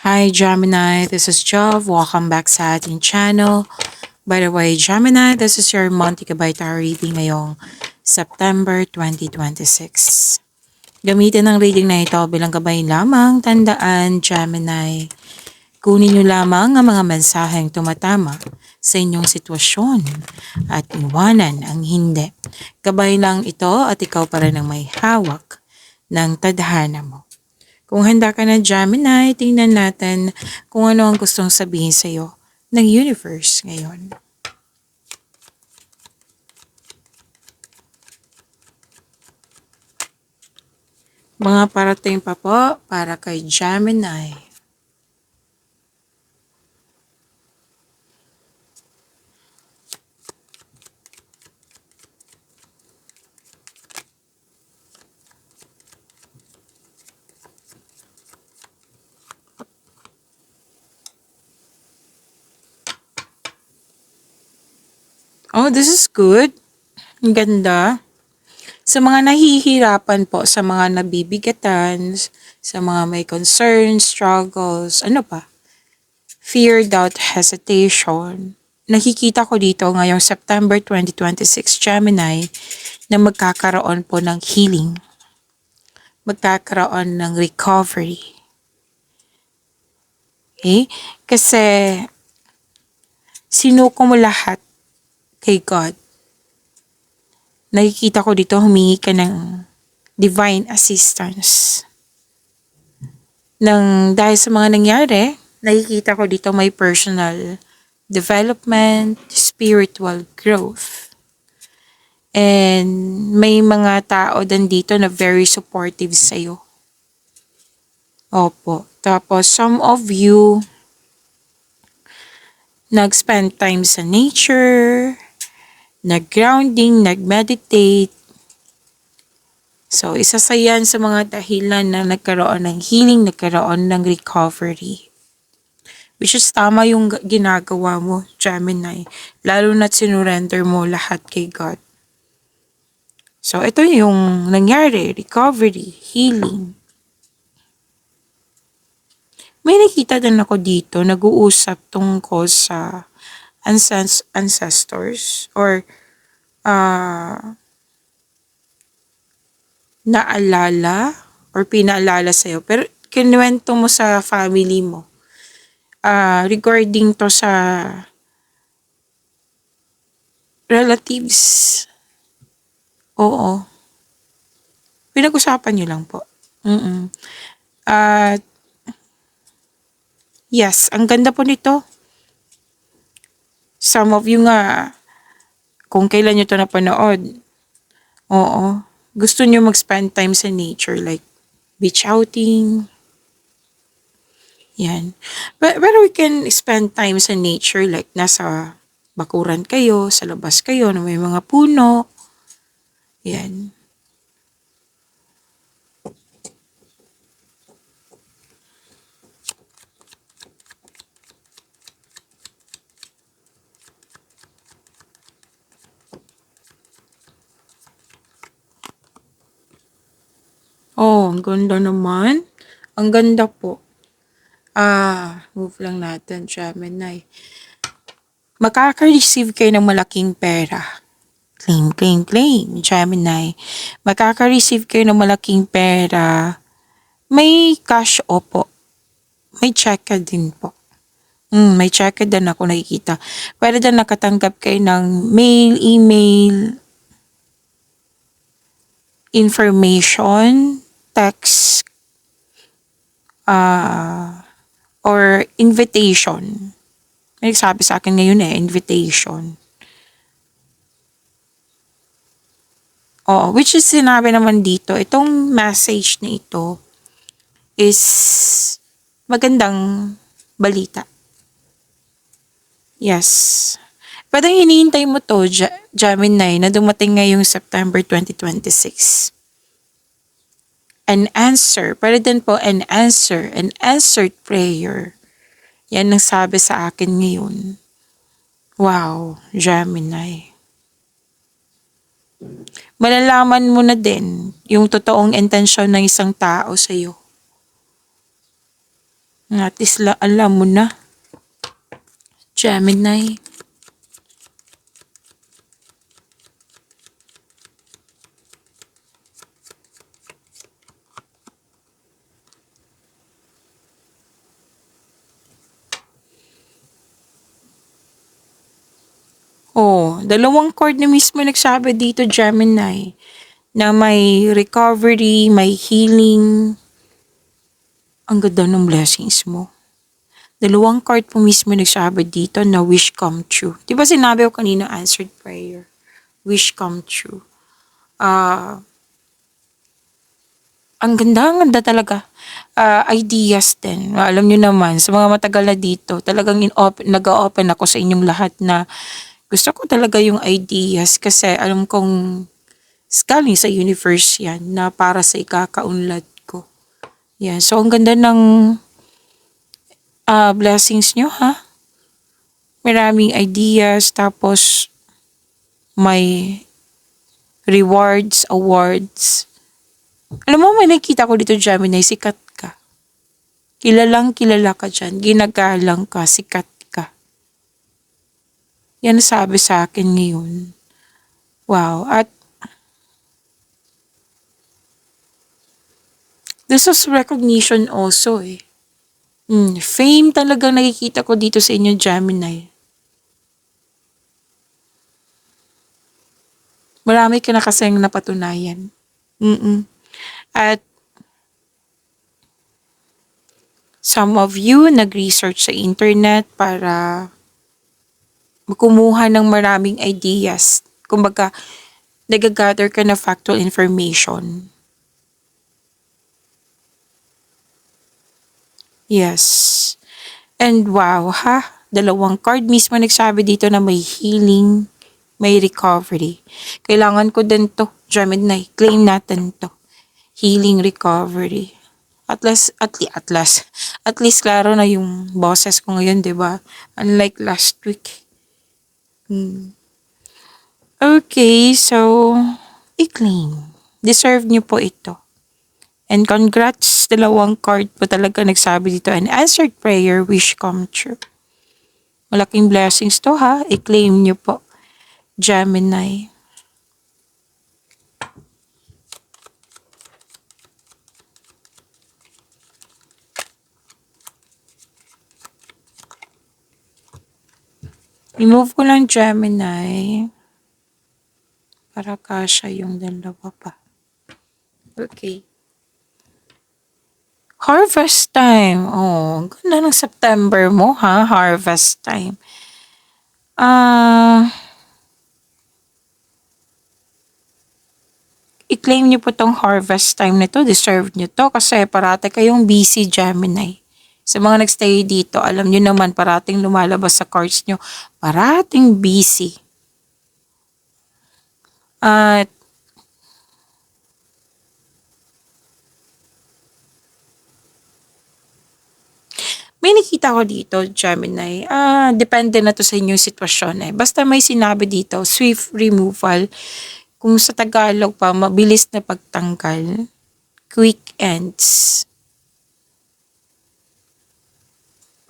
Hi Gemini, this is Jov. Welcome back sa ating channel. By the way, Gemini, this is your monthly Kabay Tarot reading ngayong September 2026. Gamitin ang reading na ito bilang gabay lamang. Tandaan, Gemini, kunin niyo lamang ang mga mensaheng tumatama sa inyong sitwasyon at iwanan ang hindi. Gabay lang ito at ikaw pa rin ang may hawak ng tadhana mo. Kung handa ka na Gemini, tingnan natin kung ano ang gustong sabihin sa iyo ng universe ngayon. Mga parating pa po para kay Gemini. Oh, this is good. Ang ganda. Sa mga nahihirapan po, sa mga nabibigatan, sa mga may concerns, struggles, ano pa? Fear, doubt, hesitation. Nakikita ko dito ngayong September 2026, Gemini, na magkakaroon po ng healing. Magkakaroon ng recovery. Okay? Kasi sinuko mo lahat kay God. Nakikita ko dito humingi ka ng divine assistance. Dahil sa mga nangyari, nakikita ko dito may personal development, spiritual growth. And may mga tao din dito na very supportive sa'yo. Opo. Tapos some of you nag-spend time sa nature, nag-grounding, nag-meditate. So, isa sa yan sa mga dahilan na nagkaroon ng healing, nagkaroon ng recovery. Which is tama yung ginagawa mo, Gemini. Lalo na't sinurrender mo lahat kay God. So, ito yung nangyari, recovery, healing. May nakita din ako dito, nag-uusap tungkol sa ancestors or naalala or pinaalala sa'yo. Pero kinuwento mo sa family mo. Regarding to sa relatives. Oo. Pinag-usapan niyo lang po. At yes, ang ganda po nito. Some of you nga, kung kailan nyo ito napanood, oo, gusto nyo mag-spend time sa nature, like beach outing, yan. Pero we can spend time sa nature, like nasa bakuran kayo, sa labas kayo, na may mga puno, yan. Oh, ang ganda naman. Ang ganda po. Move lang natin, Gemini. Makaka-receive kayo ng malaking pera. Claim, claim, claim, Gemini. Makaka-receive kayo ng malaking pera. May cash opo. May check din po. May check din ako nakikita. Pwede din nakatanggap kayo ng mail, email, information, text, or invitation. May nagsabi sa akin ngayon invitation. Which is sinabi naman dito, itong message na ito is magandang balita. Yes. Parang hinihintay mo to, Gemini, na dumating ngayong September 2026. An answer, para din po an answered prayer. Yan ang sabi sa akin ngayon. Wow, Gemini. Malalaman mo na din yung totoong intensyon ng isang tao sa iyo. At least alam mo na, Gemini. Oh, dalawang card na mismo nagsabi dito, Gemini, na may recovery, may healing. Ang ganda ng blessings mo. Dalawang card po mismo nagsabi dito na wish come true. Di ba sinabi ko kanina answered prayer? Wish come true. Ang ganda talaga. Ideas din. Alam nyo naman, sa mga matagal na dito, talagang nag-open ako sa inyong lahat na gusto ko talaga yung ideas kasi alam kong galing sa universe yan na para sa ikakaunlad ko. Yan. So, ang ganda ng blessings nyo, ha? Maraming ideas, tapos may rewards, awards. Alam mo, may nakita ko dito, Gemini, sikat ka. Kilalang kilala ka dyan. Ginagalang ka, sikat ka. Yan sabi sa akin ngayon. Wow. At this is recognition also eh. Fame talagang nakikita ko dito sa inyo, Gemini. Marami ka na kasing napatunayan. At some of you nag-research sa internet para kumuha ng maraming ideas. Kumbaga, nag-gather ka na factual information. Yes. And wow, ha? Dalawang card mismo nagsabi dito na may healing, may recovery. Kailangan ko din to, Gemini. Claim natin to. Healing, recovery. At least klaro na yung boses ko ngayon, 'di ba? Unlike last week. Okay, so i-claim. Deserve niyo po ito. And congrats, dalawang card po talaga nagsabi dito. An answered prayer, wish come true. Malaking blessings to, ha? I-claim niyo po, Gemini. I-move ko lang, Gemini. Para kasya yung dalawa pa. Okay. Harvest time. Oh, ang ganda ng September mo, ha? Harvest time. I-claim niyo po tong harvest time nito. Deserve niyo to kasi parate kayong busy, Gemini. Sa mga nagstay dito, alam niyo naman parating lumalabas sa cards niyo. Parating busy. At may nakita ko dito, Gemini. Depende na to sa inyong sitwasyon eh. Basta may sinabi dito, swift removal. Kung sa Tagalog pa, mabilis na pagtanggal. Quick ends.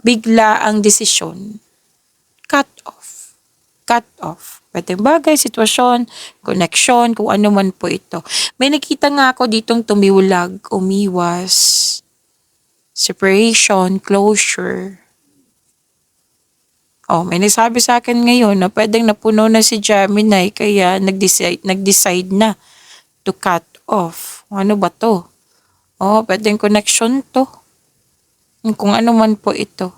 Bigla ang desisyon. Cut off. Cut off. Pwede bagay, sitwasyon, connection, kung ano man po ito. May nakita nga ako ditong tumiulag, umiwas, separation, closure. Oh, may nagsabi sa akin ngayon na pwedeng napuno na si Gemini kaya nag-decide na to cut off. Ano ba to? Oh, pwedeng connection to. Kung ano man po ito.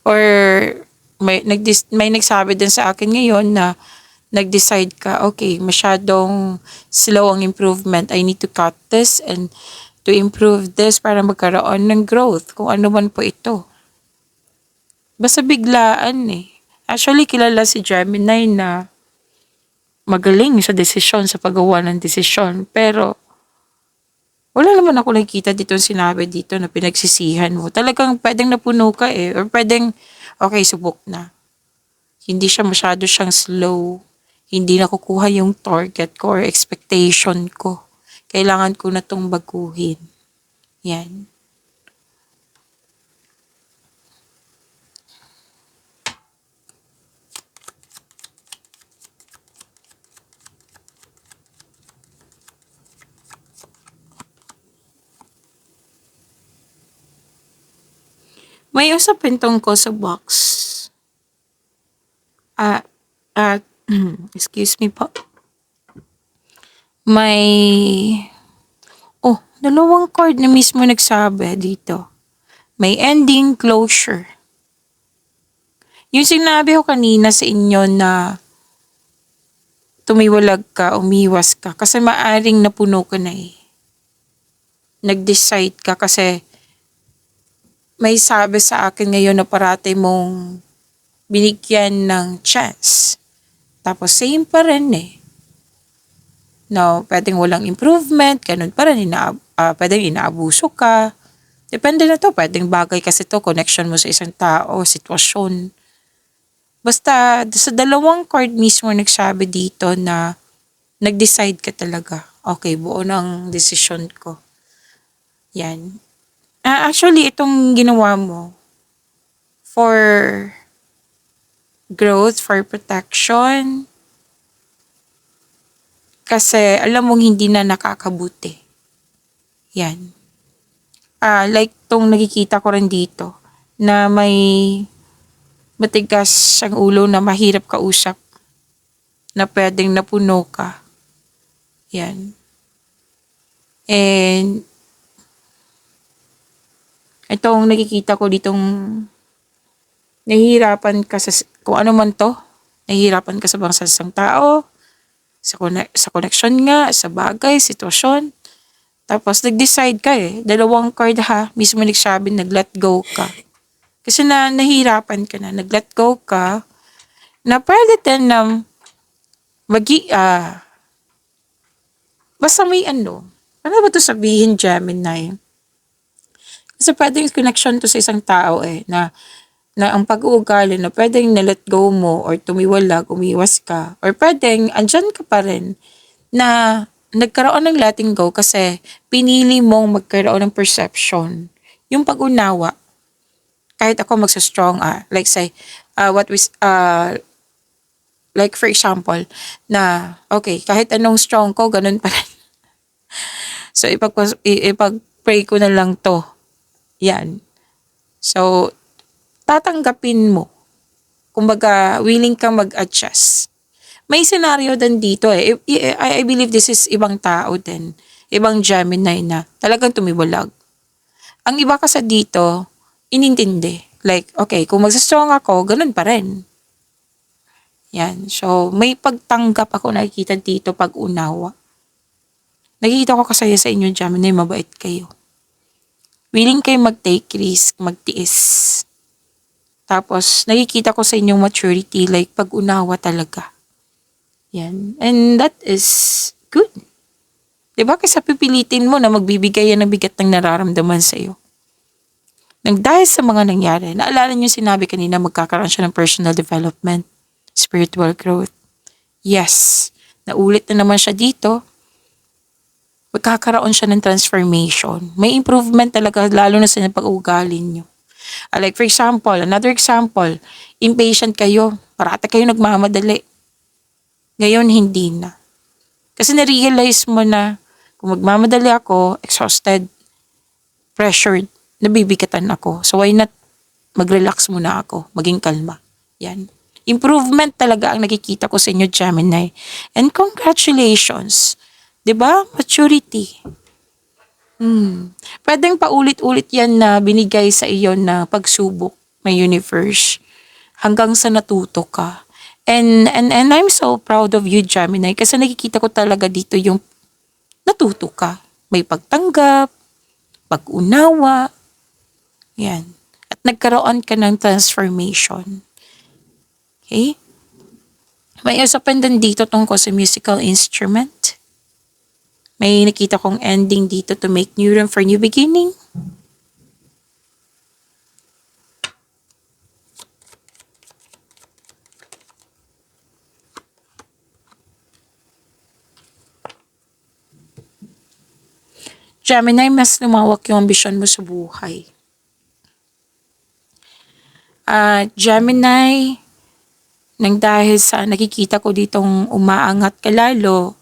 Or may nagsabi din sa akin ngayon na nag-decide ka, okay, masyadong slow ang improvement. I need to cut this and to improve this para magkaroon ng growth. Kung ano man po ito. Basta biglaan eh. Actually, kilala si Gemini na magaling sa desisyon, sa paggawa ng desisyon. Pero, wala naman ako nakikita dito sinabi dito na pinagsisihan mo. Talagang pwedeng napuno ka eh. Or pwedeng, okay, subok na. Hindi siya masyado siyang slow. Hindi nakukuha yung target ko or expectation ko. Kailangan ko na tong baguhin. Yan. May usapin tungkol sa box. Ah, at, excuse me po. May, dalawang card na mismo nagsabi dito. May ending, closure. Yung sinabi ko kanina sa inyo na tumiwalag ka, umiwas ka, kasi maaring napuno ka na eh. Nag-decide ka kasi may sabi sa akin ngayon na parati mong binigyan ng chance. Tapos same pa rin eh. No, pwedeng walang improvement, ganun pa rin, pwedeng inaabuso ka. Depende na to, pwedeng bagay kasi to, connection mo sa isang tao, sitwasyon. Basta sa dalawang card mismo nagsabi dito na nag-decide ka talaga. Okay, buo ng decision ko. Yan. Actually, itong ginawa mo for growth, for protection, kasi alam mong hindi na nakakabuti. Yan. Like tong nakikita ko rin dito na may matigas siyang ulo na mahirap kausap na pwedeng napuno ka. Yan. And itong nakikita ko ditong nahihirapan ka sa kung ano man to, nahihirapan ka sa bang sa isang tao, sa connection nga, sa bagay, sitwasyon. Tapos nag-decide ka eh. Dalawang card ha, mismo nagsabi nag-let go ka. Kasi nahihirapan ka na, nag-let go ka, na pwede din na basta may ano ba to sabihin, Gemini? Kasi pwedeng connection to sa isang tao eh, na ang pag-uugali na pwedeng na-let go mo or tumiwalag, umiwas ka, or pwedeng andyan ka pa rin na nagkaroon ng letting go kasi pinili mong magkaroon ng perception. Yung pag-unawa, kahit ako magsa-strong, like say, like for example, na, okay, kahit anong strong ko, ganun pa rin. So, ipag-pray ko na lang to. Yan. So, tatanggapin mo. Kumbaga, willing kang mag-adjust. May scenario din dito eh. I believe this is ibang tao din. Ibang Gemini na talagang tumiwalag. Ang iba kasi dito, inintindi. Like, okay, kung magsastrong ako, ganun pa rin. Yan. So, may pagtanggap ako nakikita dito pag-unawa. Nakikita ko kasi sa inyo, Gemini, mabait kayo. Willing kayo mag-take risk, magtiis. Tapos, nakikita ko sa inyong maturity, like pag-unawa talaga. Yan. And that is good. Diba? Kasi pipilitin mo na magbibigay yan ng bigat ng nararamdaman sa iyo. Nang dahil sa mga nangyari, naalala niyo sinabi kanina magkakaroon siya ng personal development, spiritual growth. Yes. Naulit na naman siya dito. Magkakaroon siya ng transformation. May improvement talaga lalo na sa pag-uugali niyo. Like for example, another example, impatient kayo, parati kayo nagmamadali. Ngayon, hindi na. Kasi na-realize mo na kung magmamadali ako, exhausted, pressured, nabibigatan ako. So why not mag-relax muna ako, maging kalma. Yan. Improvement talaga ang nakikita ko sa inyo, Gemini. And congratulations. 'Di ba? Maturity. Pwedeng paulit-ulit yan na binigay sa iyo na pagsubok ng universe hanggang sa natuto ka. And I'm so proud of you, Gemini, kasi nakikita ko talaga dito yung natuto ka. May pagtanggap, pag-unawa, yan. At nagkaroon ka ng transformation. Okay? May usapan din dito tungkol sa musical instrument. May nakita kong ending dito to make new room for new beginning. Gemini, mas lumawak yung ambisyon mo sa buhay. Gemini, nang dahil sa nakikita ko ditong umaangat ka lalo,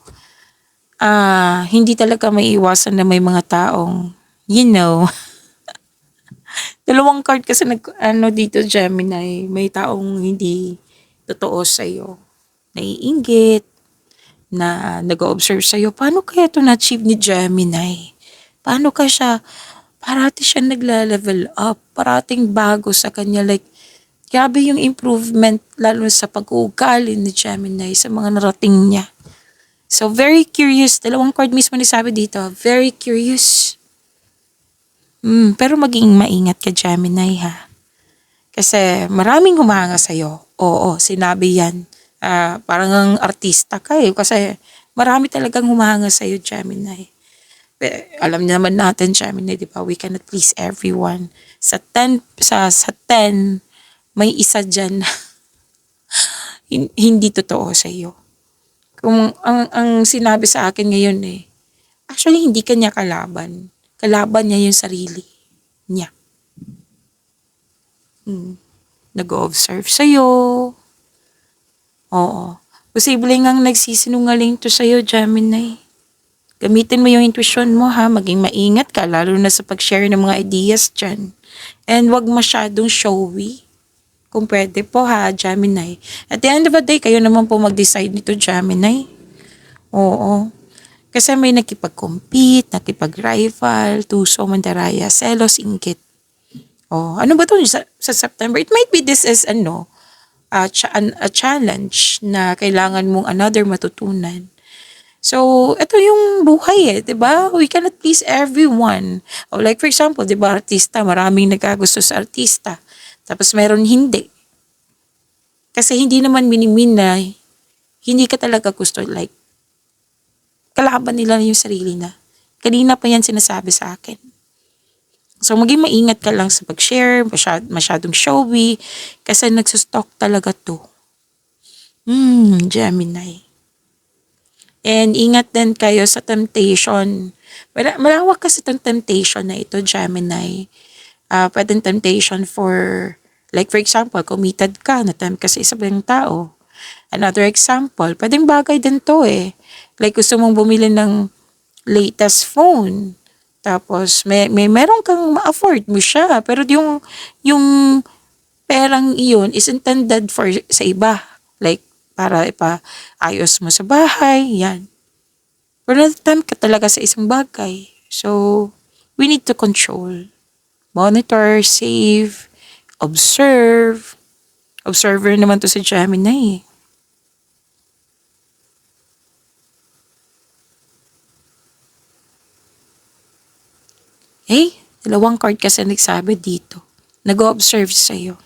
hindi talaga maiiwasan na may mga taong, you know, dalawang card kasi dito Gemini, may taong hindi totoo sa'yo. Naiinggit, na nag-observe sa'yo. Paano kaya ito na-achieve ni Gemini? Paano ka siya, parati siya nagla-level up, parating bago sa kanya. Like, grabe yung improvement lalo sa pag-uugali ni Gemini sa mga narating niya. So, very curious. Dalawang card mismo ni sabi dito. Very curious. Pero maging maingat ka, Gemini, ha? Kasi maraming humanga sa'yo. Oo, sinabi yan. Parang ang artista ka eh. Kasi marami talagang humanga sa'yo, Gemini. Alam naman natin, Gemini, di ba? We cannot please everyone. Sa 10, sa 10, may isa dyan na hindi totoo sa'yo. Kung ang sinabi sa akin ngayon eh, actually hindi kanya kalaban. Kalaban niya yung sarili niya. Nag-observe sa'yo. Oo. Posible ngang nagsisinungaling to sa'yo, Gemini. Gamitin mo yung intuition mo ha, maging maingat ka, lalo na sa pag-share ng mga ideas dyan. And wag masyadong showy. Kung pwede po ha, Gemini. At the end of the day, kayo naman po mag-decide nito, Gemini. Oo. Kasi may nakipag-compete, nakipag-rival, tuso, mandaraya, selos, inggit. Oh, ano ba to sa September? It might be this is a challenge na kailangan mong another matutunan. So, ito yung buhay eh, 'di ba? We cannot please everyone. O like for example, 'di ba, artista, maraming nagkagusto sa artista. Tapos meron hindi. Kasi hindi naman minimin na hindi ka talaga gusto, like kalaban nila yung sarili na. Kanina pa yan sinasabi sa akin. So, maging maingat ka lang sa pag-share, masyadong showy, kasi nagsustalk talaga to. Gemini. And ingat din kayo sa temptation. Malawak kasi itong temptation na ito, Gemini. Pwedeng temptation for, like for example, committed ka, na-tempt ka sa isang tao. Another example, pwedeng bagay din to eh. Like gusto mong bumili ng latest phone. Tapos meron kang ma-afford mo siya. Pero yung perang iyon is intended for sa iba. Like para ipaayos mo sa bahay, yan. Pero na-tempt ka talaga sa isang bagay. So, we need to control. Monitor, save, observe. Observer naman to si Gemini eh. Dalawang card kasi nagsabi dito. Nag-observe sa'yo.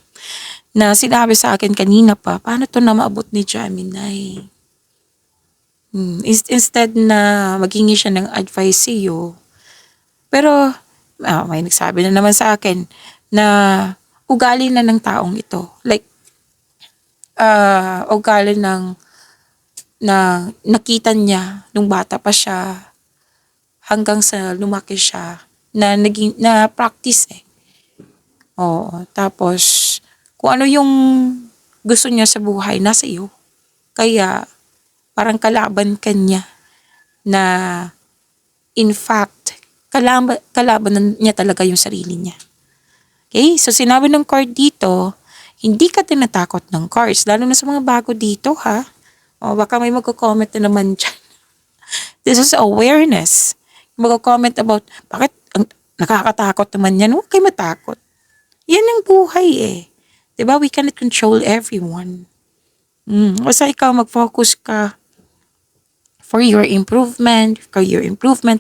Na sinabi sa akin kanina pa, paano to na maabot ni Gemini? Instead na maghingi siya ng advice sa'yo. Pero, may nagsabi na naman sa akin na ugali na ng taong ito. Like, ugali na nakita niya nung bata pa siya hanggang sa lumaki siya na practice eh. Oo, tapos kung ano yung gusto niya sa buhay nasa iyo. Kaya parang kalaban ka niya na in fact kalaban niya talaga yung sarili niya. Okay? So sinabi ng card dito, hindi ka tinatakot ng cards, lalo na sa mga bago dito ha. O baka may magko-comment na naman dyan. This is awareness. Magko-comment about, bakit nakakatakot naman yan? Huwag kayo matakot. Yan ang buhay eh. Diba? We cannot control everyone. Basta ikaw mag-focus ka for your improvement,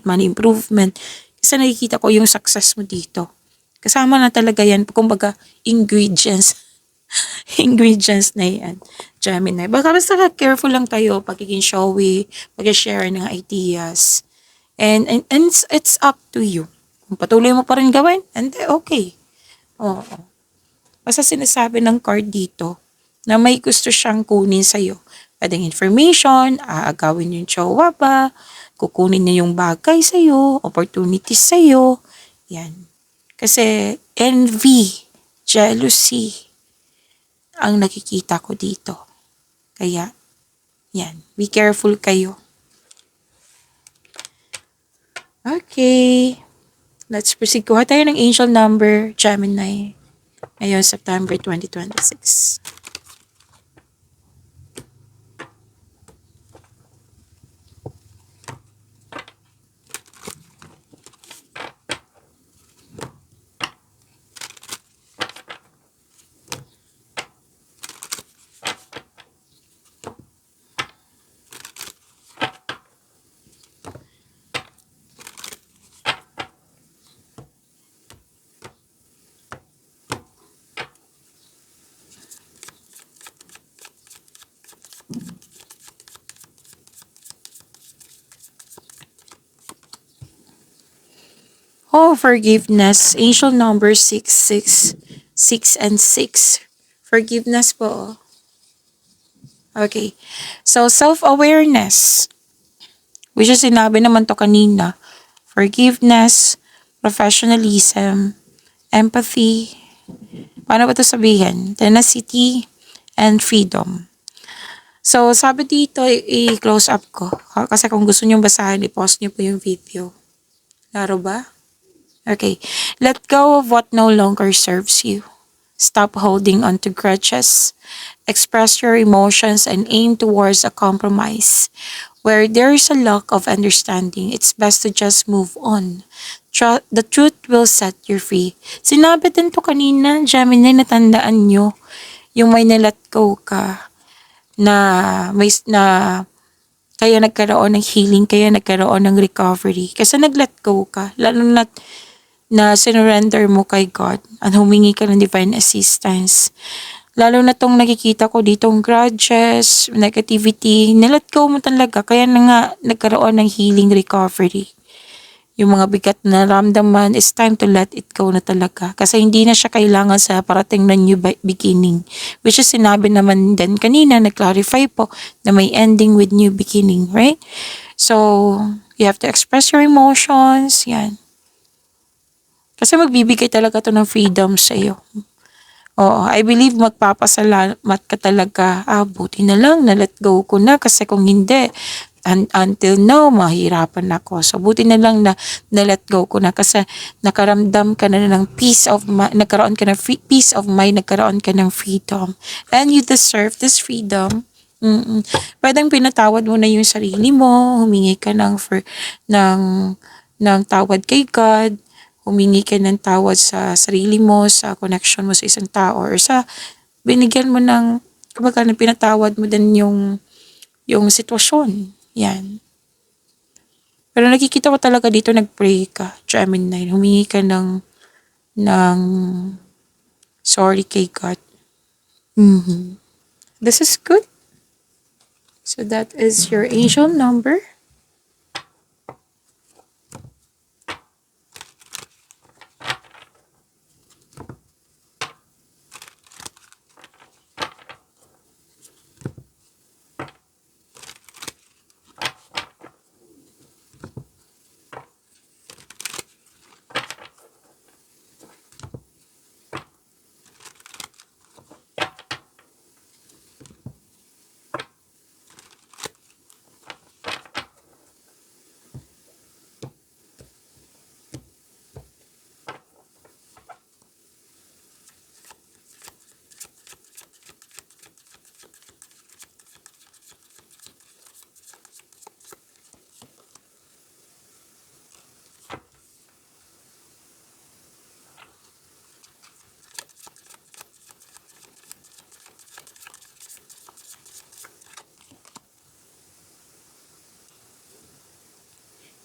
money improvement. Kasi nakikita ko yung success mo dito. Kasama na talaga yan. Kumbaga, ingredients. Ingredients na yan. Gemini. Baka basta careful lang kayo pagiging showy, pag-share ng ideas. And it's up to you. Kung patuloy mo pa rin gawin, and okay. Oo. Basta sinasabi ng card dito na may gusto siyang kunin sa'yo. Pwedeng information, aagawin yung jowa ba, kukunin niya yung bagay sa'yo, opportunities sa'yo. Yan. Kasi envy, jealousy, ang nakikita ko dito. Kaya, yan. Be careful kayo. Okay. Let's proceed. Kuha tayo ng angel number, Gemini. Ngayon, September 2026. Oh, forgiveness. Angel number 6 and 6. Forgiveness po. Okay. So, self-awareness. Which is sinabi naman to kanina. Forgiveness, professionalism, empathy. Paano ba ito sabihin? Tenacity, and freedom. So, sabi dito, i-close up ko. Kasi kung gusto nyo basahin, i-pause nyo po yung video. Laro ba? Okay. Let go of what no longer serves you. Stop holding on to grudges. Express your emotions and aim towards a compromise. Where there is a lack of understanding, it's best to just move on. The truth will set you free. Sinabi din to kanina, Gemini, natandaan nyo. Yung may na-let go ka na kaya nagkaroon ng healing, kaya nagkaroon ng recovery. Kasi nag-let go ka. Lalo na sinurrender mo kay God at humingi ka ng divine assistance. Lalo na tong nakikita ko ditong grudges, negativity, nilet go mo talaga. Kaya na nga nagkaroon ng healing recovery. Yung mga bigat na ramdaman, it's time to let it go na talaga. Kasi hindi na siya kailangan sa parating na new beginning. Which is sinabi naman din kanina, nag-clarify po na may ending with new beginning, right? So, you have to express your emotions, yan. Kasi magbibigay talaga to ng freedom sa iyo. Oo, I believe magpapasalamat ka talaga. Buti na lang, na-let go ko na. Kasi kung hindi, until now, mahirapan ako. So, buti na lang na-let go ko na. Kasi nakaramdam ka na ng peace of mind, nagkaroon ka ng peace of mind, nagkaroon ka ng freedom. And you deserve this freedom. Pwedeng pinatawad mo na yung sarili mo, humingi ka ng tawad kay God, humingi ka ng tawad sa sarili mo, sa connection mo sa isang tao, or sa binigyan mo ng, kumbaga, pinatawad mo din yung sitwasyon. Yan. Pero nakikita ko talaga dito, nag-pray ka, Gemini, humingi ka ng sorry kay God. This is good. So that is your angel number.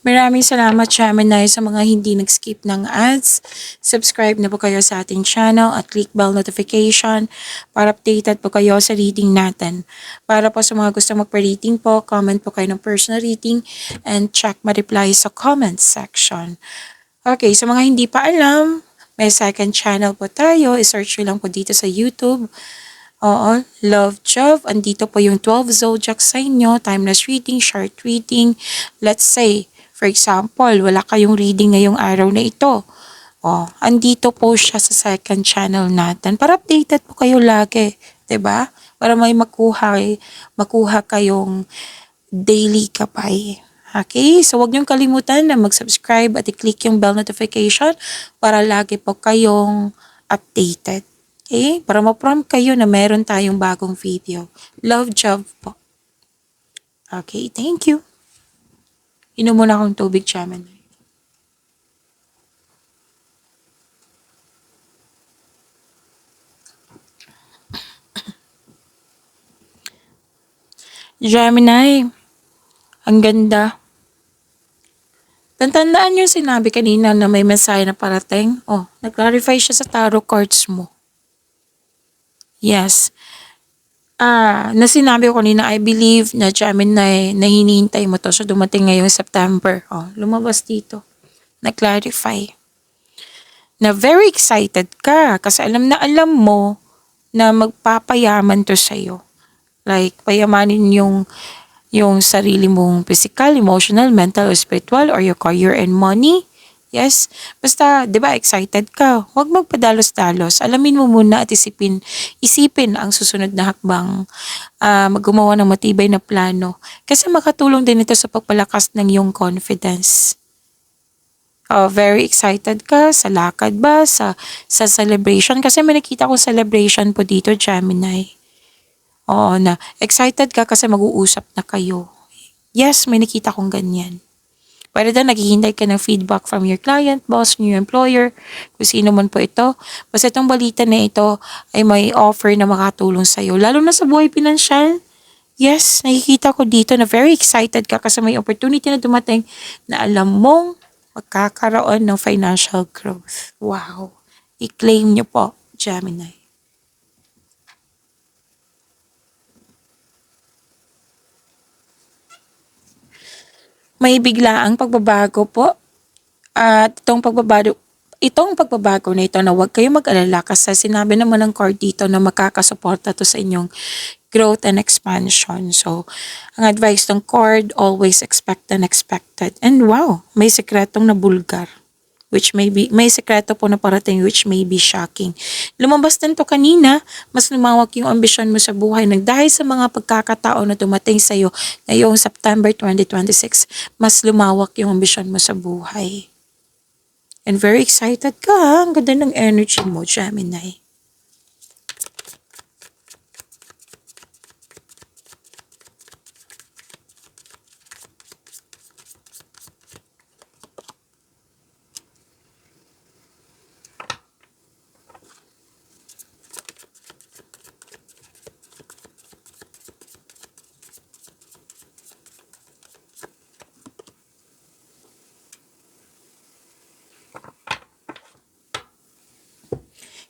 Maraming salamat, Gemini, sa mga hindi nag-skip ng ads. Subscribe na po kayo sa ating channel at click bell notification para updated po kayo sa reading natin. Para po sa mga gusto magpa-reading po, comment po kayo ng personal reading and check ma-reply sa comment section. Okay, sa mga hindi pa alam, may second channel po tayo. I-search nyo lang po dito sa YouTube. Oo, love job. Andito po yung 12 zodiac sign nyo, timeless reading, short reading. Let's say, for example, wala kayong reading ngayong araw na ito. Oh, andito po siya sa second channel natin para updated po kayo lagi, 'di ba? Para may makuha kayong daily gabay. Okay? So, huwag niyong kalimutan na mag-subscribe at i-click yung bell notification para lagi po kayong updated. Okay? Para ma-prompt kayo na meron tayong bagong video. Love job po. Okay, thank you. Inom muna akong tubig, Chaman. Gemini, ang ganda. Tandaan yung sinabi kanina na may mensahe na parating. Oh, nag-clarify siya sa tarot cards mo. Yes. Na sinabi ko kanina, I believe na Gemini na hinihintay mo to. So, dumating ngayong September. Oh, lumabas dito. Na-clarify. Na very excited ka kasi alam na alam mo na magpapayaman to sa'yo. Like, payamanin yung sarili mong physical, emotional, mental, or spiritual, or your career and money. Yes. Basta, di ba, excited ka. Huwag magpadalos-dalos. Alamin mo muna at isipin ang susunod na hakbang. Gumawa ng matibay na plano. Kasi makatulong din ito sa pagpalakas ng iyong confidence. Very excited ka sa lakad ba? Sa celebration? Kasi may nakita kong celebration po dito, Gemini. Oo na. Excited ka kasi mag-uusap na kayo. Yes, may nakita kong ganyan. Pwede na naghihintay ka ng feedback from your client, boss, new employer, kung sino man po ito. Basta itong balita na ito ay may offer na makatulong sa'yo. Lalo na sa buhay pinansyal. Yes, nakikita ko dito na very excited ka kasi may opportunity na dumating na alam mong magkakaroon ng financial growth. Wow. I-claim nyo po, Gemini. May biglaang pagbabago po. At itong pagbabago na ito na huwag kayong mag-alala kasi sinabi naman ng card dito na makakasuporta to sa inyong growth and expansion. So, ang advice ng card, always expect the unexpected. And wow, may sekretong nabulgar. May sekreto po na parating which may be shocking. Lumabas din to kanina, mas lumawak yung ambisyon mo sa buhay nang dahil sa mga pagkakataon na dumating sa iyo ngayong September 2026, mas lumawak yung ambisyon mo sa buhay. And very excited ka ha? Ang ganda ng energy mo, Gemini.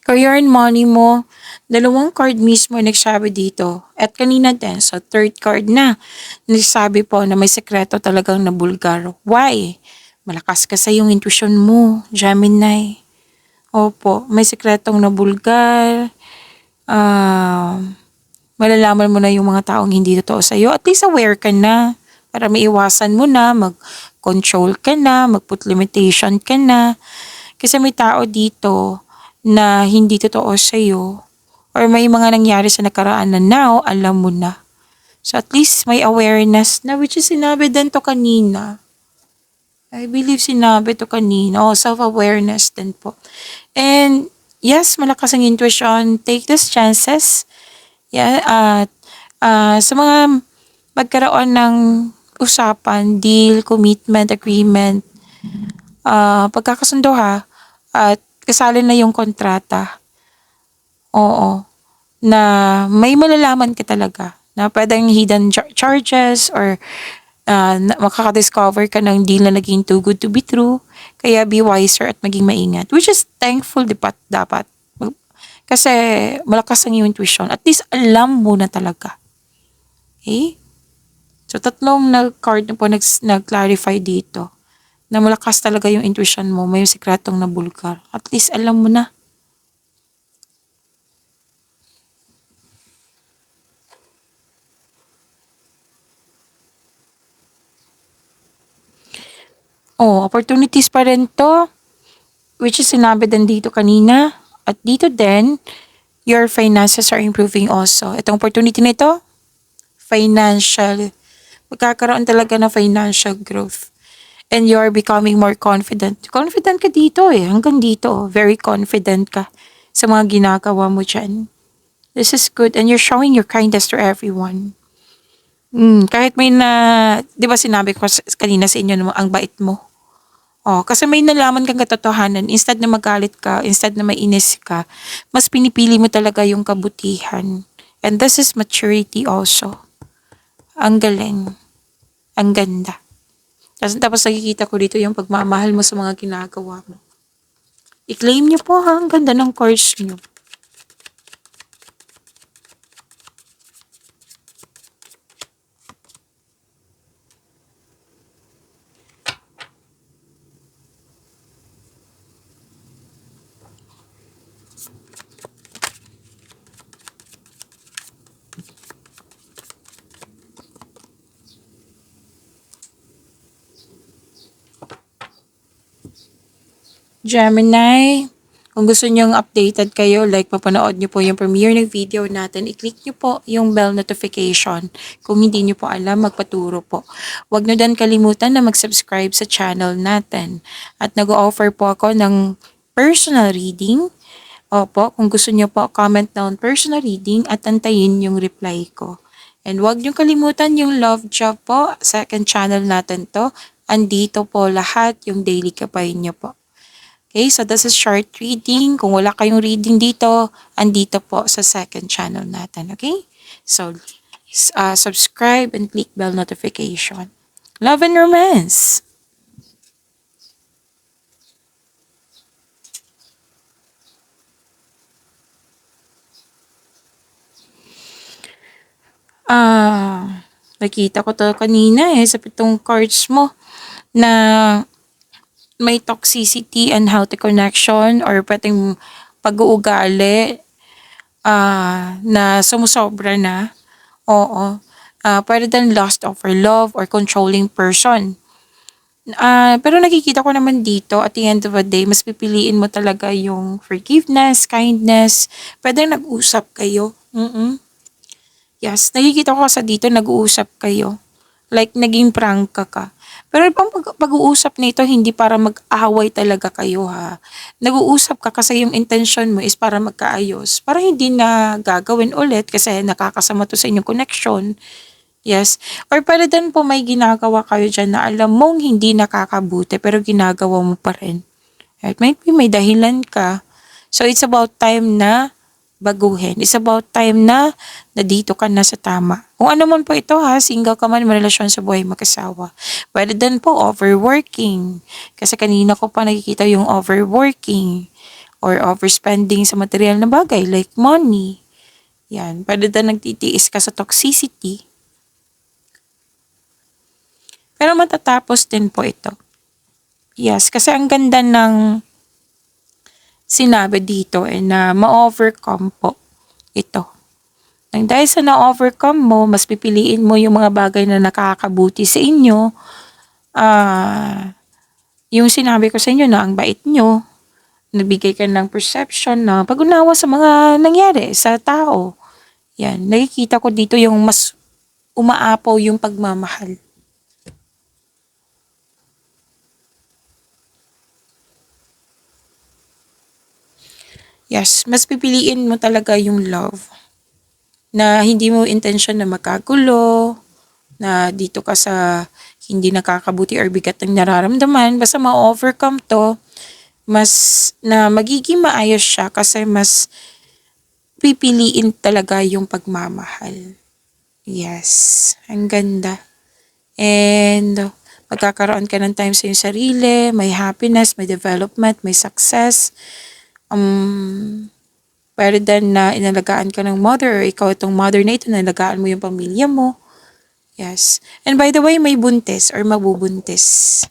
Career and money mo, dalawang card mismo ay nagsabi dito. At kanina din, so third card na, nagsabi po na may sekreto talagang nabulgar. Why? Malakas ka sa yung intuition mo, Gemini. Opo, may sekretong nabulgar. Malalaman mo na yung mga taong hindi totoo sa'yo. At least aware ka na. Para maiwasan mo na, mag-control ka na, mag-put limitation ka na. Kasi may tao dito na hindi totoo sa'yo or may mga nangyari sa nakaraan na now, alam mo na. So at least may awareness na which is sinabi din to kanina. I believe sinabi to kanina. Self-awareness din po. And yes, malakas ang intuition. Take these chances. Yeah, at sa mga magkaroon ng usapan, deal, commitment, agreement, pagkakasundo ha, at kasali na yung kontrata. Oo. Na may malalaman ka talaga na pwedeng hidden charges or makaka-discover ka ng deal na naging too good to be true. Kaya be wiser at maging maingat. Which is thankful dapat. Kasi malakas ang iyong intuition. At least alam mo na talaga. Okay? So tatlong card na po nag-clarify dito na malakas talaga yung intuition mo, may sikretong nabulgar. At least alam mo na. Oh, opportunities pa rin to, which is sinabi din dito kanina. At dito din, your finances are improving also. Itong opportunity nito, financial. Magkakaroon talaga ng financial growth. And you're becoming more confident. Confident ka dito eh. Hanggang dito. Very confident ka sa mga ginagawa mo dyan. This is good. And you're showing your kindness to everyone. Kahit may di ba sinabi ko kanina sa inyo ang bait mo? Oh, kasi may nalaman kang katotohanan, instead na magalit ka, instead na mainis ka, mas pinipili mo talaga yung kabutihan. And this is maturity also. Ang galing. Ang ganda. Tapos nakikita ko dito yung pagmamahal mo sa mga ginagawa mo. I-claim niyo po ha, ang ganda ng course niyo. Gemini, kung gusto nyong updated kayo, like papanood nyo po yung premiere ng video natin, i-click nyo po yung bell notification. Kung hindi nyo po alam, magpaturo po. Huwag nyo din kalimutan na mag-subscribe sa channel natin. At nag-offer po ako ng personal reading. Opo, kung gusto nyo po, comment down personal reading at antayin yung reply ko. And huwag nyo kalimutan yung love job po. Second channel natin to. Andito po lahat yung daily kapay nyo po. Okay, so this is short reading. Kung wala kayong reading dito, andito po sa second channel natin. Okay? So, subscribe and click bell notification. Love and romance. Nakita ko to kanina sa pitong cards mo na may toxicity and healthy connection or pwedeng pag-uugali na sumusobra na. Oo. Pwede din lust over love or controlling person. Pero nakikita ko naman dito, at the end of the day, mas pipiliin mo talaga yung forgiveness, kindness. Pwede nag-usap kayo. Yes, nakikita ko sa dito, nag-uusap kayo. Like, naging prangka ka. Pero pang pag-uusap nito, hindi para mag-away talaga kayo ha. Nag-uusap ka kasi yung intention mo is para magkaayos. Para hindi na gagawin ulit kasi nakakasama to sa inyong connection. Yes. Or pwede din po may ginagawa kayo dyan na alam mong hindi nakakabuti pero ginagawa mo pa rin. Right? Maybe may dahilan ka. So it's about time na baguhin. It's about time na dito ka na sa tama. Kung ano man po ito ha, single ka man, may relasyon sa buhay mag-asawa. Pwede din po overworking. Kasi kanina ko pa nakikita yung overworking or overspending sa material na bagay like money. Yan. Pwede din nagtitiis ka sa toxicity. Pero matatapos din po ito. Yes, kasi ang ganda ng sinabi dito na ma-overcome po ito. Nang dahil sa na-overcome mo, mas pipiliin mo yung mga bagay na nakakabuti sa inyo. Yung sinabi ko sa inyo na ang bait nyo, nabigay ka ng perception na pag-unawa sa mga nangyari sa tao. Yan, nakikita ko dito yung mas umaapaw yung pagmamahal. Yes, mas pipiliin mo talaga yung love. Na hindi mo intention na magkagulo, na dito ka sa hindi nakakabuti or bigat ng nararamdaman. Basta ma-overcome to, mas na magiging maayos siya kasi mas pipiliin talaga yung pagmamahal. Yes, ang ganda. And magkakaroon ka ng time sa iyong sarili, may happiness, may development, may success. Pwede din na inalagaan ka ng mother or ikaw itong mother na ito, inalagaan mo yung pamilya mo. Yes. And by the way, may buntis or mabubuntis.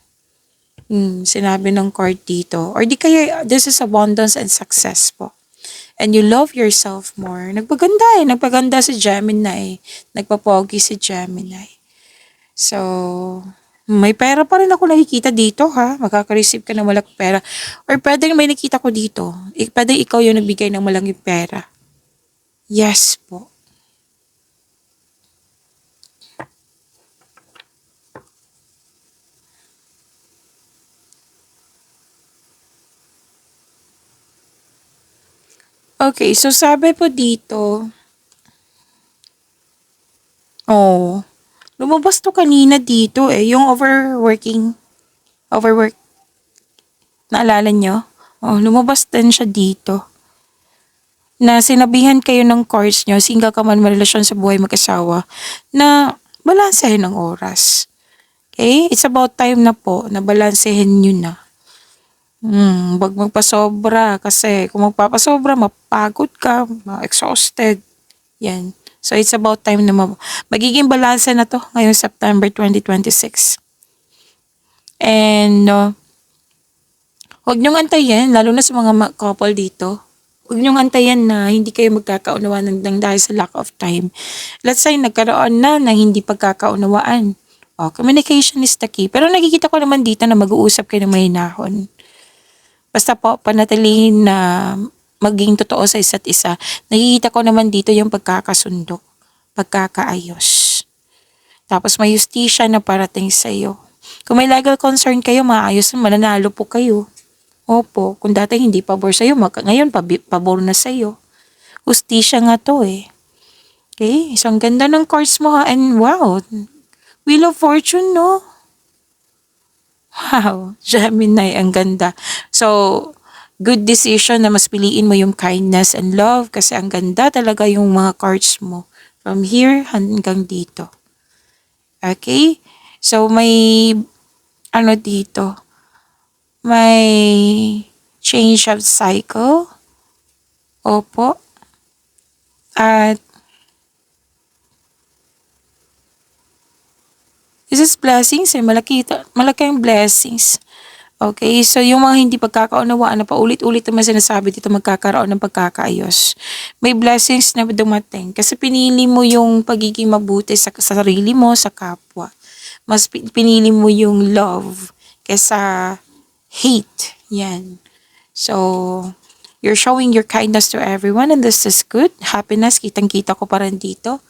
Sinabi ng card dito. Or di kaya, this is abundance and success po. And you love yourself more. Nagpaganda si Gemini. Nagpapogi si Gemini. So, May pera pa rin ako nakikita dito ha. Makaka-receive ka ng malaking pera. Or pwede may nakita ko dito. Pwede ikaw yung nagbigay ng malaking pera. Yes po. Okay, so sabi po dito, oh, lumabas to kanina dito yung overwork, naalala nyo? Oh, lumabas din siya dito. Na sinabihan kayo ng course nyo, single ka man marelasyon sa buhay mag-asawa, na balansehin ng oras. Okay? It's about time na po na balansehin nyo na. Wag magpasobra kasi kung magpapasobra, mapagod ka, ma-exhausted. Yan. So it's about time na magiging balanse na to ngayong September 2026. And huwag niyong antayin, lalo na sa mga couple dito. Huwag niyong antayin na hindi kayo magkakaunawaan ng dahil sa lack of time. Let's say nagkaroon na ng hindi pagkakaunawaan. Communication is the key. Pero nakikita ko naman dito na mag-uusap kayo ng mahinahon. Basta po, panatilihin na maging totoo sa isa't isa. Nakikita ko naman dito yung pagkakasundo, pagkakaayos. Tapos may justisya na parating sa iyo. Kung may legal concern kayo, maayos na, mananalo po kayo. Opo, kung dati hindi pabor sa iyo, ngayon pabor na sa iyo. Justisya nga to Okay, so ang ganda ng cards mo ha, and wow, Wheel of Fortune, no? Wow, Gemini, ang ganda. So, good decision na mas piliin mo yung kindness and love kasi ang ganda talaga yung mga cards mo. From here hanggang dito. Okay? So, may dito. May change of cycle. Opo. At this is blessings malaki ang blessings. Okay, so yung mga hindi pagkakaunawaan na paulit-ulit naman sinasabi dito magkakaroon ng pagkakaayos. May blessings na dumating kasi pinili mo yung pagiging mabuti sa sarili mo, sa kapwa. Mas pinili mo yung love kesa hate. Yan. So, you're showing your kindness to everyone and this is good. Happiness, kitang-kita ko pa rin dito.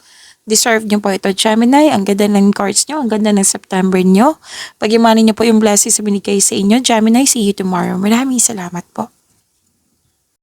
Deserve nyo po ito, Gemini. Ang ganda ng cards nyo. Ang ganda ng September nyo. Pag-imanin nyo po yung blessings na binigay sa inyo. Gemini, see you tomorrow. Maraming salamat po.